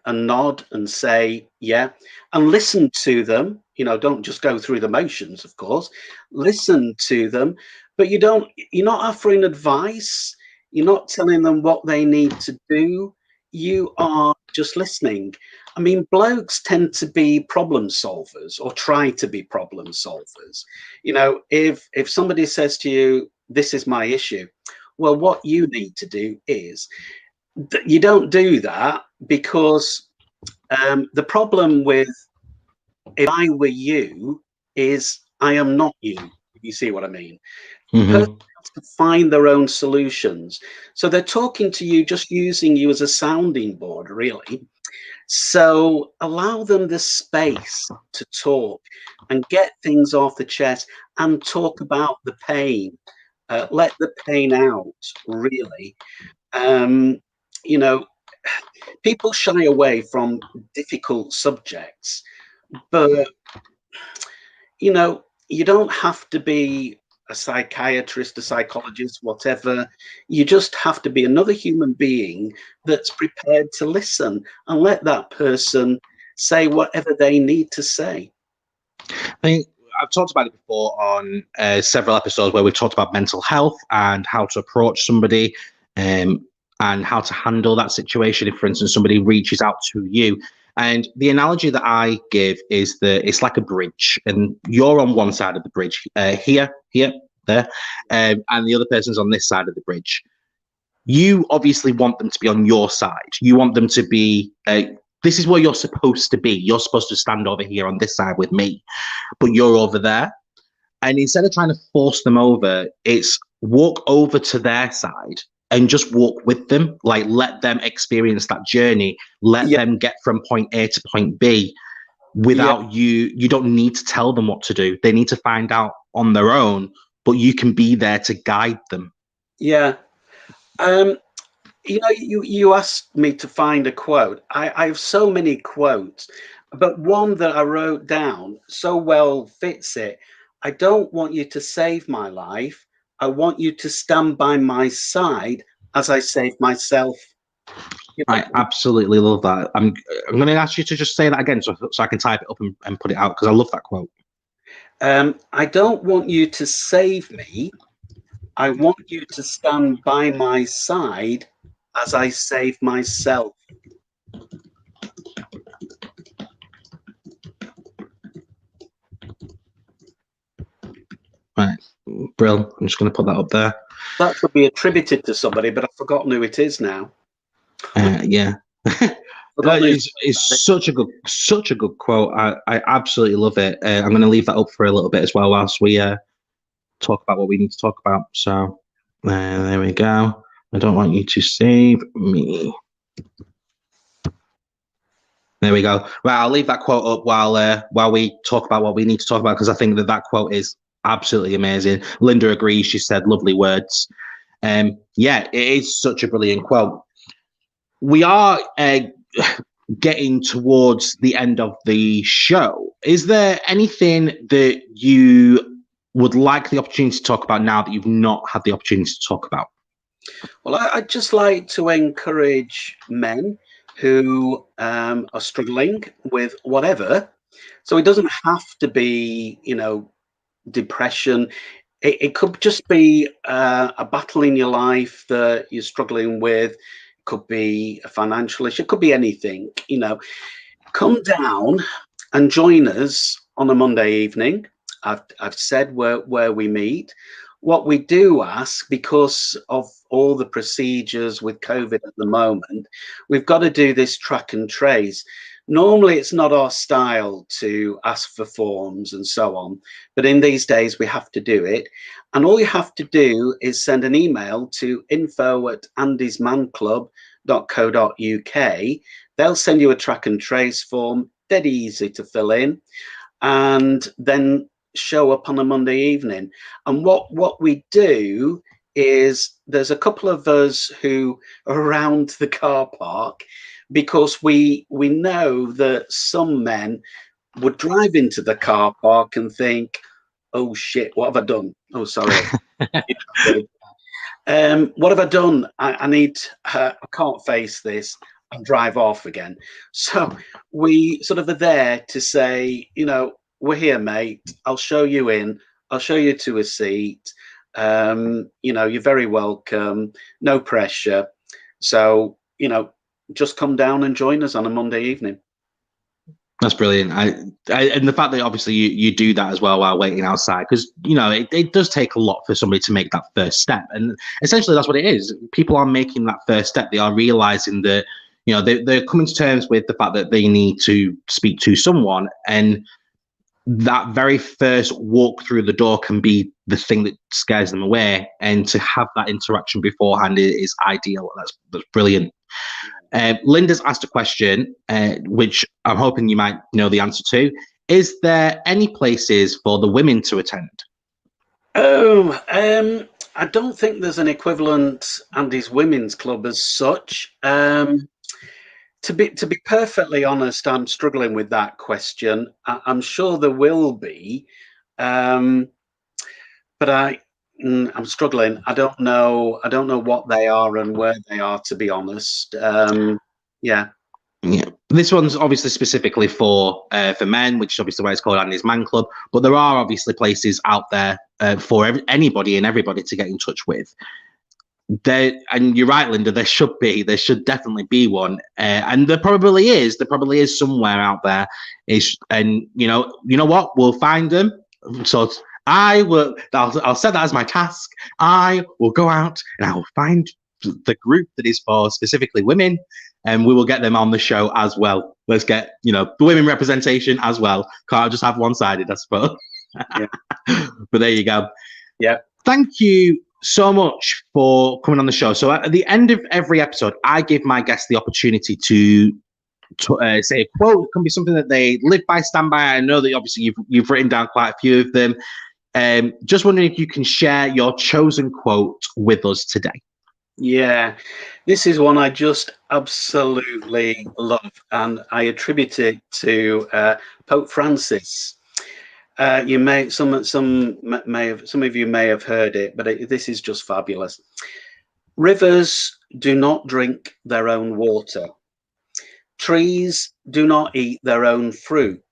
nod and say, yeah, and listen to them. You know, don't just go through the motions, of course. Listen to them, but you're not offering advice. You're not telling them what they need to do. You are just listening. I mean, blokes tend to be problem solvers, or try to be problem solvers. You know, if somebody says to you, this is my issue, well, what you need to do is, you don't do that, because the problem with if I were you is I am not you. You see what I mean? Mm-hmm. Person has to find their own solutions. So they're talking to you, just using you as a sounding board, really. So allow them the space to talk and get things off the chest and talk about the pain. Let the pain out, really. You know, people shy away from difficult subjects, but, you know, you don't have to be a psychiatrist, a psychologist, whatever. You just have to be another human being that's prepared to listen and let that person say whatever they need to say. I think I've talked about it before on several episodes where we've talked about mental health and how to approach somebody, and how to handle that situation if, for instance, somebody reaches out to you. And the analogy that I give is that it's like a bridge, and you're on one side of the bridge, here, there, and the other person's on this side of the bridge. You obviously want them to be on your side. You want them to be, this is where you're supposed to be. You're supposed to stand over here on this side with me, but you're over there. And instead of trying to force them over, it's walk over to their side and just walk with them. Like, let them experience that journey. Let them get from point A to point B without you. You don't need to tell them what to do. They need to find out on their own, but you can be there to guide them. Yeah. You know, you asked me to find a quote. I have so many quotes, but one that I wrote down so well fits it. I don't want you to save my life. I want you to stand by my side as I save myself. I absolutely love that. I'm going to ask you to just say that again so I can type it up and put it out, because I love that quote. I don't want you to save me. I want you to stand by my side as I save myself. Right. Brill. I'm just going to put that up there. That could be attributed to somebody, but I've forgotten who it is now. Yeah. It's such a good quote. I absolutely love it. I'm going to leave that up for a little bit as well whilst we talk about what we need to talk about. So there we go. I don't want you to save me. There we go. Right, I'll leave that quote up while we talk about what we need to talk about, because I think that quote is absolutely amazing. Linda agrees. She said lovely words. Yeah, it is such a brilliant quote. We are getting towards the end of the show. Is there anything that you would like the opportunity to talk about now that you've not had the opportunity to talk about? Well, I'd just like to encourage men who are struggling with whatever. So it doesn't have to be, depression. It could just be a battle in your life that you're struggling with. It could be a financial issue. It could be anything. Come down and join us on a Monday evening. I've said where we meet. What we do ask, because of all the procedures with COVID at the moment, we've got to do this track and trace. Normally, it's not our style to ask for forms and so on, but in these days, we have to do it. And all you have to do is send an email to info@andysmanclub.co.uk. They'll send you a track and trace form, dead easy to fill in, and then show up on a Monday evening. And what we do is there's a couple of us who are around the car park, because we know that some men would drive into the car park and think, oh shit, what have I done? Oh, sorry. What have I done? I can't face this, and drive off again. So we sort of are there to say, we're here, mate. I'll show you in. I'll show you to a seat. You're very welcome. No pressure. So, just come down and join us on a Monday evening. That's brilliant. And the fact that obviously you do that as well while waiting outside, because it does take a lot for somebody to make that first step, and essentially that's what it is. People are making that first step. They are realizing that they're coming to terms with the fact that they need to speak to someone, and that very first walk through the door can be the thing that scares them away. And to have that interaction beforehand is ideal. That's brilliant. Linda's asked a question, which I'm hoping you might know the answer to. Is there any places for the women to attend? I don't think there's an equivalent Andy's Women's Club as such. To be perfectly honest, I'm struggling with that question. I'm sure there will be, but I'm struggling. I don't know what they are and where they are, to be honest. Yeah. This one's obviously specifically for men, which is obviously why it's called Andy's Man Club. But there are obviously places out there for anybody and everybody to get in touch with. And you're right, Linda. There should definitely be one, and there probably is. There probably is somewhere out there. And you know what? We'll find them. So I'll set that as my task. I will go out and I will find the group that is for specifically women, and we will get them on the show as well. Let's get the women representation as well. Can't just have one-sided, I suppose. Yeah. But there you go. Yeah. Thank you so much for coming on the show. So at the end of every episode, I give my guests the opportunity to say a quote. It can be something that they live by, stand by. I know that obviously you've written down quite a few of them. Just wondering if you can share your chosen quote with us today. Yeah, this is one I just absolutely love, and I attribute it to Pope Francis. Some of you may have heard it, but this is just fabulous. Rivers do not drink their own water. Trees do not eat their own fruit.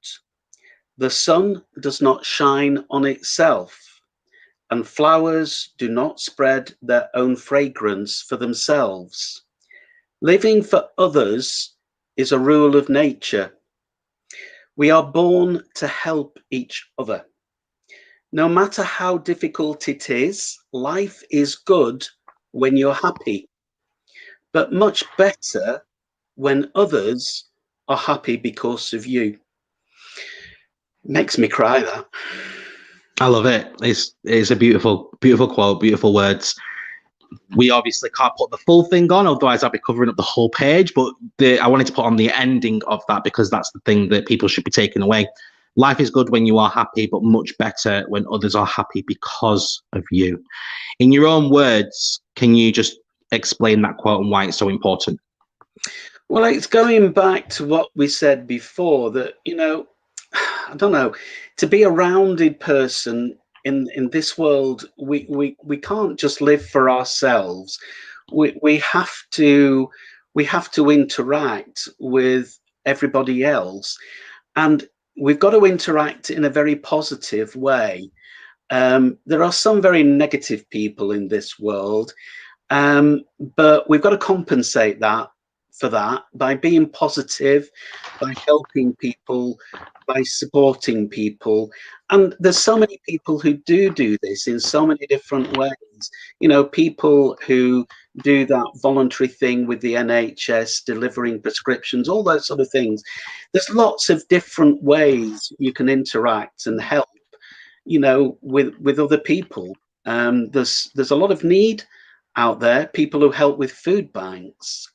The sun does not shine on itself, and flowers do not spread their own fragrance for themselves. Living for others is a rule of nature. We are born to help each other. No matter how difficult it is, life is good when you're happy, but much better when others are happy because of you. Makes me cry, that. I love it. It's a beautiful quote, beautiful words. We obviously can't put the full thing on, otherwise I'll be covering up the whole page. But I wanted to put on the ending of that because that's the thing that people should be taking away. Life is good when you are happy, but much better when others are happy because of you. In your own words, can you just explain that quote and why it's so important? Well, it's going back to what we said before, that, I don't know, to be a rounded person in this world, we can't just live for ourselves. We have to interact with everybody else, and we've got to interact in a very positive way. There are some very negative people in this world, but we've got to compensate for that by being positive, by helping people, by supporting people. And there's so many people who do this in so many different ways. People who do that voluntary thing with the NHS, delivering prescriptions, all those sort of things. There's lots of different ways you can interact and help, with other people. There's a lot of need out there. People who help with food banks,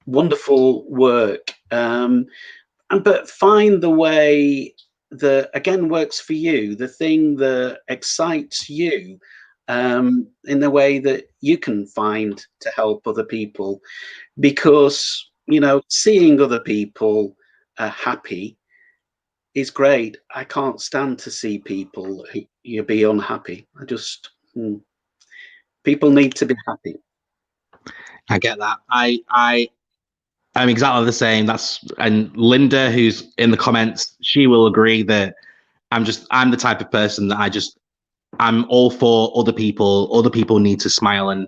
wonderful work. But find the way that, again, works for you, the thing that excites you, in the way that you can find to help other people. Because, seeing other people happy is great. I can't stand to see people who be unhappy. People need to be happy. I get that. I'm exactly the same. And Linda, who's in the comments, she will agree that I'm the type of person that I'm all for other people. Other people need to smile, and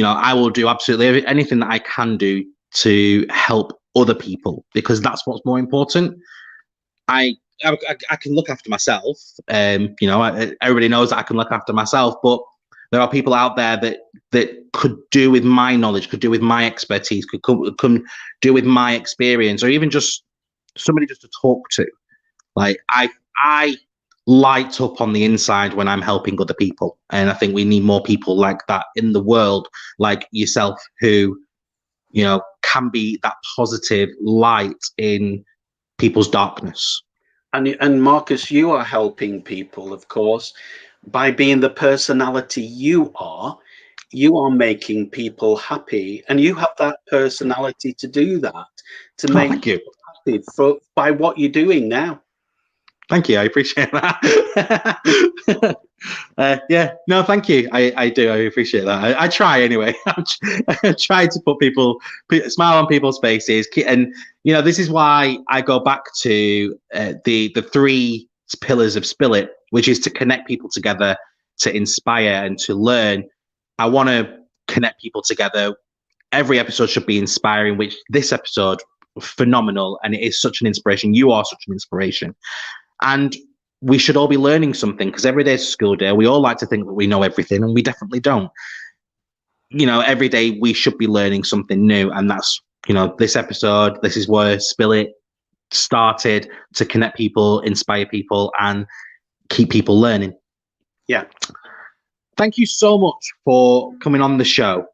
I will do absolutely anything that I can do to help other people, because that's what's more important. I can look after myself. Everybody knows that I can look after myself, but there are people out there that could do with my knowledge, could do with my expertise, could do with my experience, or even just somebody just to talk to. Like I light up on the inside when I'm helping other people, and I think we need more people like that in the world, like yourself, who can be that positive light in people's darkness. And Marcus, you are helping people, of course, by being the personality you are making people happy, and you have that personality to do that, to make thank you. Happy by what you're doing now. Thank you. I appreciate that. Yeah, no, thank you. I do. I appreciate that. I try anyway. I try to put smile on people's faces, and this is why I go back to the 3 pillars of Spill It, which is to connect people together, to inspire, and to learn. I want to connect people together. Every episode should be inspiring, which this episode, phenomenal, and it is such an inspiration. You are such an inspiration. And we should all be learning something, because every day is a school day. We all like to think that we know everything, and we definitely don't. Every day we should be learning something new, and that's, this episode, this is where Spill It started, to connect people, inspire people, and keep people learning. Yeah. Thank you so much for coming on the show.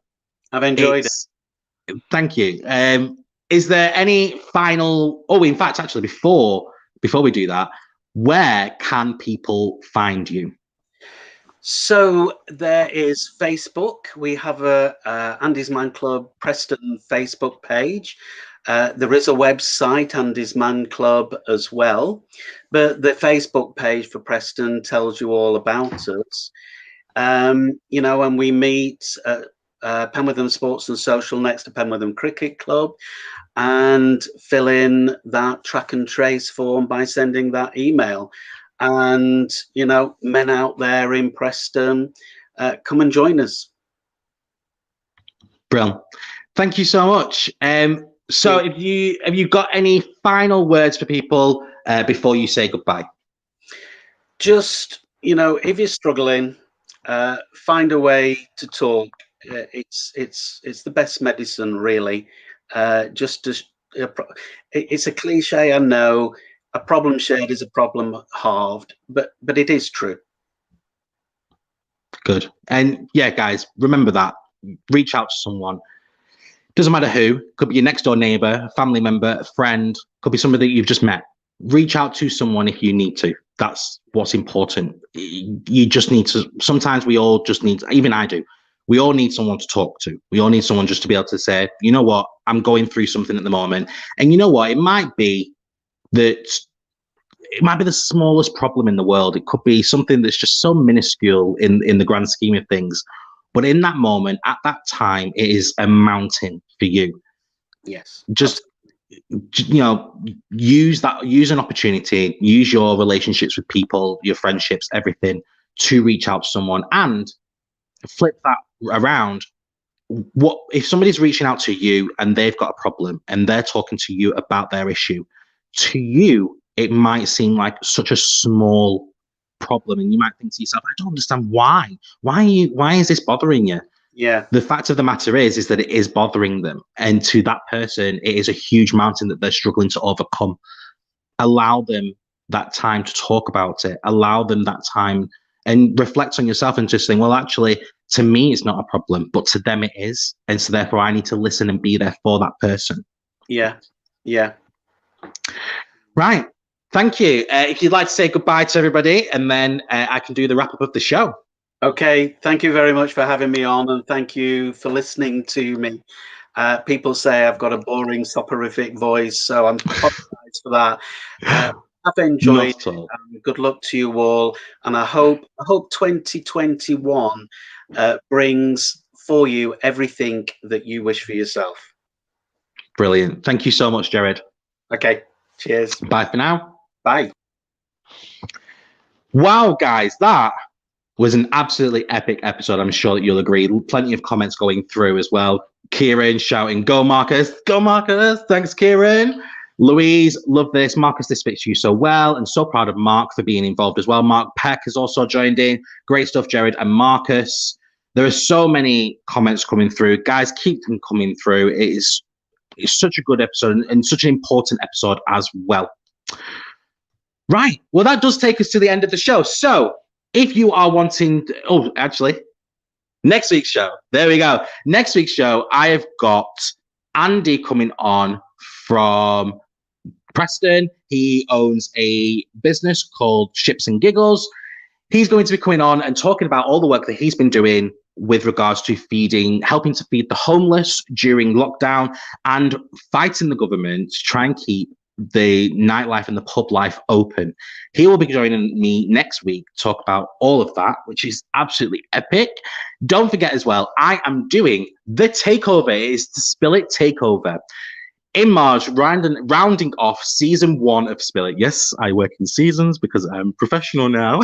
I've enjoyed it. Thank you. Is there any final? Oh, in fact, actually, before we do that, where can people find you? So there is Facebook. We have a Andy's Man Club Preston Facebook page. There is a website, Andy's Man Club, as well. But the Facebook page for Preston tells you all about us. And we meet at Penwitham Sports and Social next to Penwitham Cricket Club, and fill in that track and trace form by sending that email. And, men out there in Preston, come and join us. Brilliant. Thank you so much. So have you got any final words for people before you say goodbye? Just, if you're struggling, find a way to talk. It's the best medicine, really. just as it's a cliche, I know. A problem shared is a problem halved, but it is true. Good. And yeah, guys, remember that. Reach out to someone. Doesn't matter who. Could be your next door neighbor, a family member, a friend. Could be somebody that you've just met. Reach out to someone if you need to. That's what's important. You just need to. Sometimes we all just need, even I do. We all need someone to talk to. We all need someone just to be able to say, you know what, I'm going through something at the moment. And you know what, it might be the smallest problem in the world. It could be something that's just so minuscule in the grand scheme of things. But in that moment, at that time, it is a mountain for you. Yes. Just, use an opportunity, use your relationships with people, your friendships, everything to reach out to someone, and flip that around. What if somebody's reaching out to you and they've got a problem and they're talking to you about their issue? To you, it might seem like such a small problem, and you might think to yourself, I don't understand why is this bothering you? Yeah. The fact of the matter is that it is bothering them, and to that person it is a huge mountain that they're struggling to overcome. Allow them that time to talk about it. Allow them that time and reflect on yourself and just think, well, actually, to me it's not a problem, but to them it is, and so therefore I need to listen and be there for that person. Yeah. Right. Thank you. If you'd like to say goodbye to everybody, and then I can do the wrap up of the show. Okay. Thank you very much for having me on, and thank you for listening to me. People say I've got a boring, soporific voice, so I'm apologise for that. I've enjoyed it. Good luck to you all, and I hope 2021 brings for you everything that you wish for yourself. Brilliant. Thank you so much, Gérard. Okay. Cheers. Bye for now. Bye. Wow, guys, that was an absolutely epic episode. I'm sure that you'll agree. Plenty of comments going through as well. Kieran shouting, "Go Marcus! Go Marcus!" Thanks, Kieran. Louise, love this. Marcus, this fits you so well, and so proud of Mark for being involved as well. Mark Peck has also joined in. Great stuff, Gérard and Marcus. There are so many comments coming through. Guys, keep them coming through. It's such a good episode, and such an important episode as well. Right. Well, that does take us to the end of the show. So if you are wanting next week's show, there we go. Next week's show, I have got Andy coming on from Preston. He owns a business called Ships and Giggles. He's going to be coming on and talking about all the work that he's been doing with regards to helping to feed the homeless during lockdown, and fighting the government to try and keep the nightlife and the pub life open. He will be joining me next week to talk about all of that, which is absolutely epic. Don't forget as well, I am doing the takeover. It is the Spill It Takeover. In March, rounding off season 1 of Spill It. Yes, I work in seasons because I'm professional now.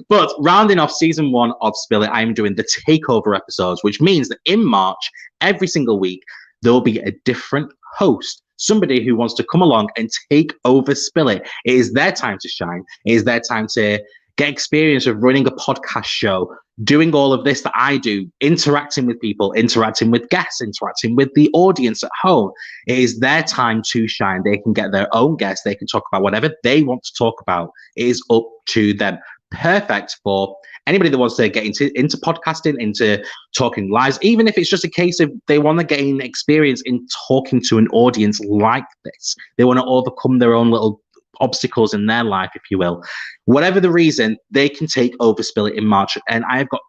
But rounding off season 1 of Spill It, I'm doing the takeover episodes, which means that in March, every single week, there will be a different host. Somebody who wants to come along and take over Spill It. It is their time to shine. It is their time to get experience of running a podcast show, doing all of this that I do, interacting with people, interacting with guests, interacting with the audience at home. It is their time to shine. They can get their own guests. They can talk about whatever they want to talk about. It is up to them. Perfect for anybody that wants to get into podcasting, into talking lives, even if it's just a case of they want to gain experience in talking to an audience like this. They want to overcome their own little obstacles in their life, if you will. Whatever the reason, they can take over Spill It in March. And I've got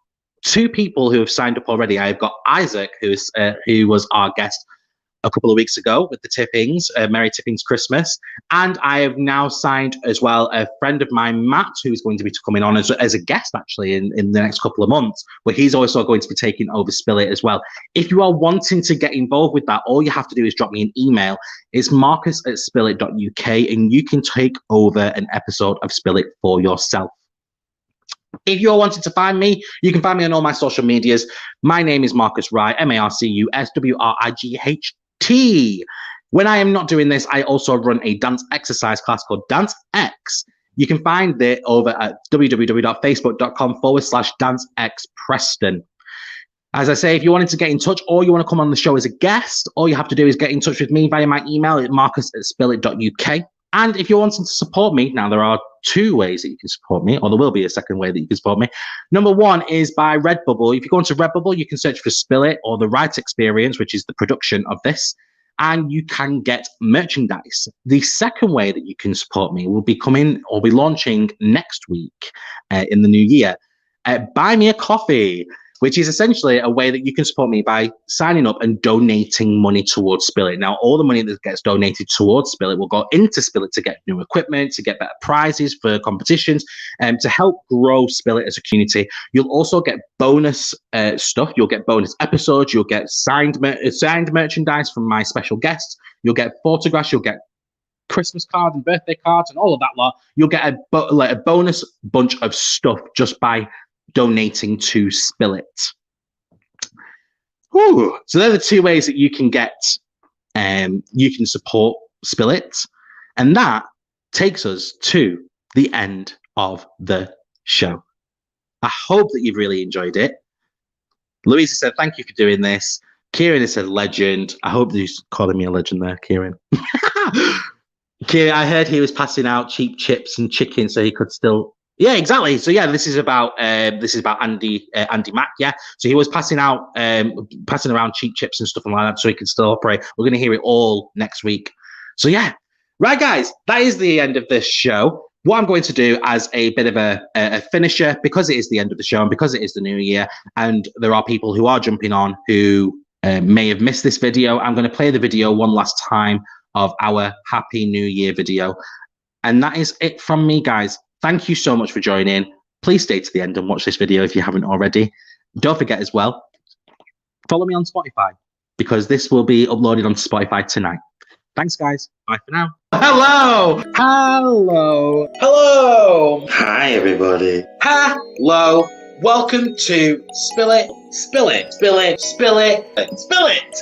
2 people who have signed up already. I've got Isaac, who was our guest a couple of weeks ago with the Tippings, Merry Tippings Christmas. And I have now signed as well a friend of mine, Matt, who's going to be coming on as a guest actually in the next couple of months, where he's also going to be taking over Spill It as well. If you are wanting to get involved with that, all you have to do is drop me an email. It's marcus@spillit.uk, and you can take over an episode of Spill It for yourself. If you're wanting to find me, you can find me on all my social medias. My name is Marcus Rye, MarcusWright. When I am not doing this, I also run a dance exercise class called Dance X. You can find it over at www.facebook.com/DanceXPreston. As I say, if you wanted to get in touch or you want to come on the show as a guest, all you have to do is get in touch with me via my email at marcus@spillit.uk. And if you're wanting to support me, now there are two ways that you can support me, or there will be a second way that you can support me. Number one is by Redbubble. If you go into Redbubble, you can search for Spill It or The Right Experience, which is the production of this, and you can get merchandise. The second way that you can support me will be launching next week in the new year. Buy Me a Coffee, which is essentially a way that you can support me by signing up and donating money towards Spill It. Now, all the money that gets donated towards Spill It will go into Spill It to get new equipment, to get better prizes for competitions, and to help grow Spill It as a community. You'll also get bonus stuff. You'll get bonus episodes. You'll get signed merchandise from my special guests. You'll get photographs. You'll get Christmas cards and birthday cards and all of that lot. You'll get a bonus bunch of stuff just by donating to Spill It. Ooh. So they're the two ways that you can you can support Spill It. And that takes us to the end of the show. I hope that you've really enjoyed it. Louisa said, thank you for doing this. Kieran has said legend. I hope you're calling me a legend there, Kieran. Kieran, I heard he was passing out cheap chips and chicken so he could still... Yeah, exactly. So yeah, this is about Andy Mack. Yeah, so he was passing around cheap chips and stuff like that, so he can still operate. We're going to hear it all next week. So yeah, right, guys, that is the end of this show. What I'm going to do as a bit of a finisher, because it is the end of the show and because it is the new year, and there are people who are jumping on who may have missed this video, I'm going to play the video one last time of our Happy New Year video, and that is it from me, guys. Thank you so much for joining. Please stay to the end and watch this video if you haven't already. Don't forget as well, follow me on Spotify because this will be uploaded onto Spotify tonight. Thanks, guys. Bye for now. Hello. Hello. Hello. Hi, everybody. Hello. Welcome to Spill It, Spill It, Spill It, Spill It, Spill It.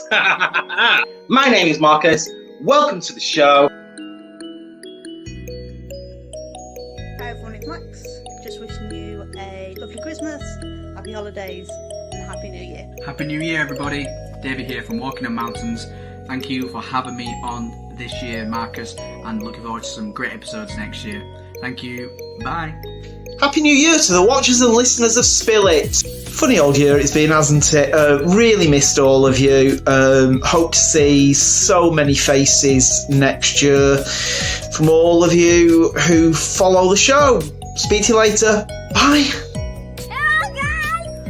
My name is Marcus. Welcome to the show. Hi everyone, it's Max. Just wishing you a lovely Christmas, happy holidays, and happy New Year. Happy New Year, everybody. David here from Walking on Mountains. Thank you for having me on this year, Marcus, and looking forward to some great episodes next year. Thank you. Bye. Happy New Year to the watchers and listeners of Spill It. Funny old year it's been, hasn't it? Really missed all of you. Hope to see so many faces next year from all of you who follow the show. Speak to you later. Bye.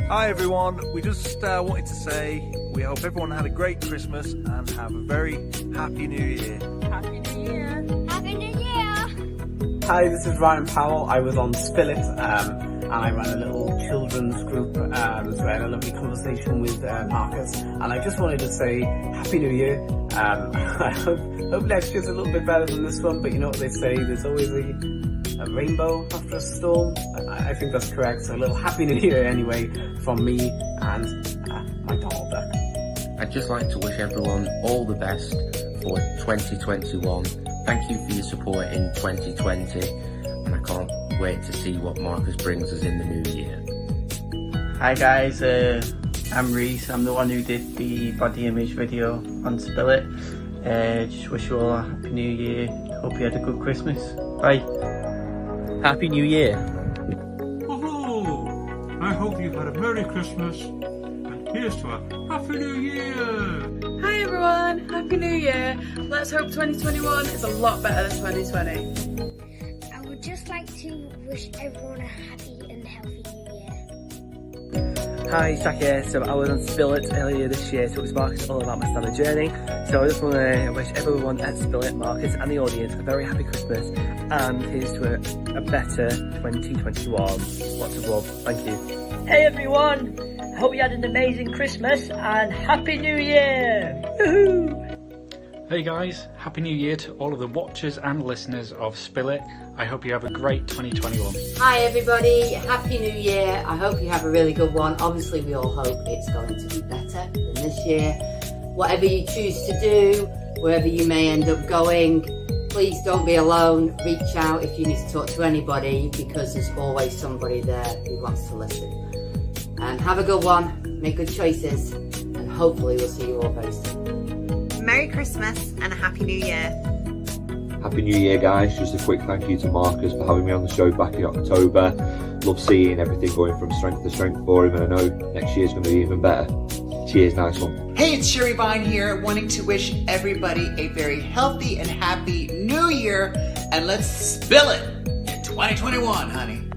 Hi everyone, we just wanted to say we hope everyone had a great Christmas and have a very happy New Year. Happy New Year. Happy New Year. Hi, this is Ryan Powell. I was on Spill It, and I ran a little children's group, so I had a lovely conversation with Marcus, and I just wanted to say Happy New Year. I hope next year's a little bit better than this one, but you know what they say, there's always a rainbow after a storm. I think that's correct, so a little Happy New Year anyway from me and my Donald Duck. I'd just like to wish everyone all the best for 2021. Thank you for your support in 2020, and I can't wait to see what Marcus brings us in the new year. Hi guys, I'm Reese. I'm the one who did the body image video on Spill It. Just wish you all a happy new year. Hope you had a good Christmas. Bye. Happy New Year. Oh, I hope you've had a Merry Christmas, and here's to a Happy New Year. Hi everyone, Happy New Year. Let's hope 2021 is a lot better than 2020. I would just like to wish everyone a happy and healthy new year. Hi, Zach here. So I was on Spill It earlier this year, so it was Marcus all about my summer journey. So I just want to wish everyone at Spill It, Marcus and the audience, a very happy Christmas and here's to a better 2021. Lots of love. Thank you. Hey everyone, hope you had an amazing Christmas and Happy New Year! Woohoo! Hey guys, Happy New Year to all of the watchers and listeners of Spill It. I hope you have a great 2021. Hi everybody, Happy New Year. I hope you have a really good one. Obviously we all hope it's going to be better than this year. Whatever you choose to do, wherever you may end up going, please don't be alone. Reach out if you need to talk to anybody because there's always somebody there who wants to listen. Have a good one, make good choices, and hopefully we'll see you all very soon. Merry Christmas and a Happy New Year. Happy New Year, guys. Just a quick thank you to Marcus for having me on the show back in October. Love seeing everything going from strength to strength for him, and I know next year's going to be even better. Cheers, nice one. Hey, it's Sherry Vine here, wanting to wish everybody a very healthy and happy new year, and let's spill it in 2021, honey.